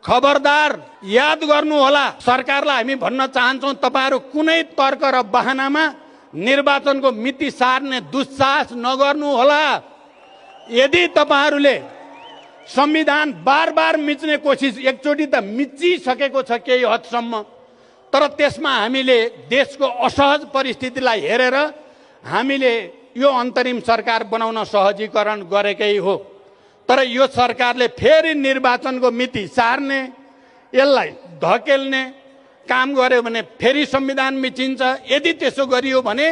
खबरदार याद गर्नु होला, सरकारलाई हामी भन्न चाहन्छौं, तपाईहरु कुनै तर्क र बहानामा निर्वाचनको मिति सार्ने दुस्साहस नगर्नु होला। यदि तपाईहरुले संविधान बार मिच्ने कोसिस एकचोटी त मिचिसकेको छ केही हदसम्म, तर त्यसमा हामीले देशको असहज परिस्थितिलाई हेरेर हामीले यो अन्तरिम सरकार बनाउन सहजीकरण गरेकै हो। तर यो सरकारले फेरि निर्वाचनको मिति सार्ने, यसलाई धकेल्ने काम गर्यो भने फेरि संविधान मिचिन्छ। यदि त्यसो गरियो भने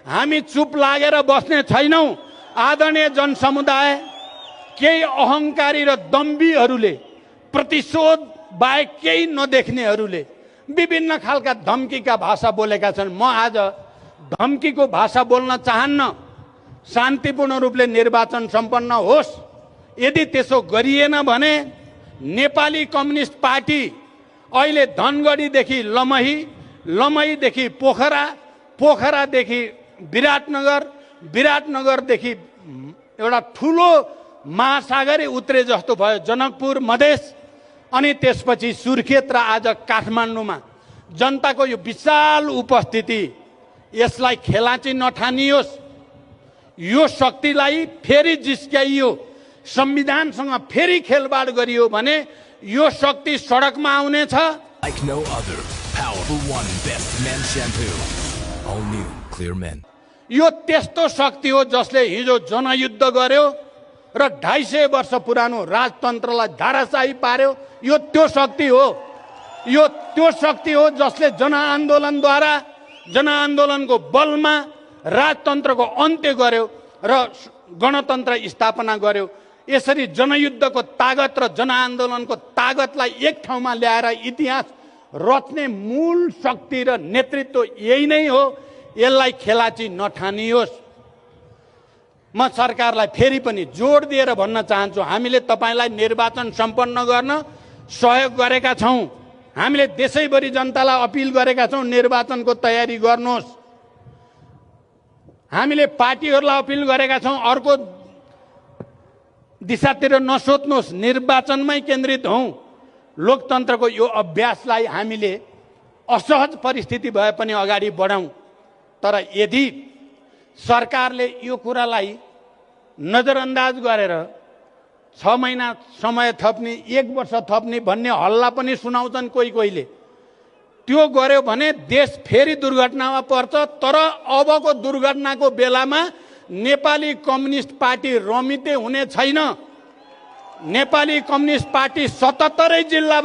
हामी चुप लागेर बस्ने छैनौं। आदरणीय जनसमुदाय, केही अहंकारी र दम्बीहरूले, प्रतिशोध बाहेक केही नदेख्नेहरूले विभिन्न खालका धम्कीका भाषा बोलेका छन्। म आज धम्कीको भाषा बोल्न चाहन्न। शान्तिपूर्ण रूपले निर्वाचन सम्पन्न होस्। यदि त्यसो गरिएन भने नेपाली कम्युनिस्ट पार्टी अहिले धनगढीदेखि लमही, लमहीदेखि पोखरा, पोखरादेखि विराटनगर, विराटनगरदेखि एउटा ठुलो महासागरै उत्रे जस्तो भयो जनकपुर मधेस, अनि त्यसपछि सुर्खेत र आज काठमाडौँमा जनताको यो विशाल उपस्थिति, यसलाई खेलाची नठानियोस्। यो शक्तिलाई फेरि जिस्क्याइयो, संविधानसँग फेरि खेलबाड गरियो भने यो शक्ति सडकमा आउनेछ। Like no other, powerful one, best men shampoo, all new clear men. यो त्यस्तो शक्ति हो जसले हिजो जनयुद्ध गर्यो र 250 वर्ष पुरानो राजतन्त्रलाई धाराशाही पार्यो। यो त्यो शक्ति हो। यो त्यो शक्ति हो जसले जनआन्दोलनद्वारा, जनआन्दोलनको बलमा राजतन्त्रको अन्त्य गर्यो र गणतन्त्र स्थापना गर्यो। यसरी जनयुद्धको तागत र जनआन्दोलनको तागतलाई एक ठाउँमा ल्याएर इतिहास रच्ने मूल शक्ति र नेतृत्व यही नै हो। यसलाई खेलाची नठानियोस्। म सरकारलाई फेरि पनि जोड दिएर भन्न चाहन्छु, हामीले तपाईलाई निर्वाचन सम्पन्न गर्न सहयोग गरेका छौं। हामीले देशैभरि जनतालाई अपिल गरेका छौं, निर्वाचनको तयारी गर्नुहोस्। हामीले पार्टीहरूलाई अपिल गरेका छौं, अर्को दिशातिर नसोच्नुहोस्, निर्वाचनमै केन्द्रित हौं। लोकतन्त्रको यो अभ्यासलाई हामीले असहज परिस्थिति भए पनि अगाडि बढाउँ। तर यदि सरकारले यो कुरालाई नजरअन्दाज गरेर 6 महिना समय थप्ने, 1 वर्ष थप्ने भन्ने हल्ला पनि सुनाउँछन् कोहीले, त्यो गर्यो भने देश फेरि दुर्घटनामा पर्छ। तर अबको दुर्घटनाको बेलामा नेपाली कम्युनिस्ट पार्टी रमिते हुने छैन। नेपाली कम्युनिस्ट पार्टी 77 जिल्ला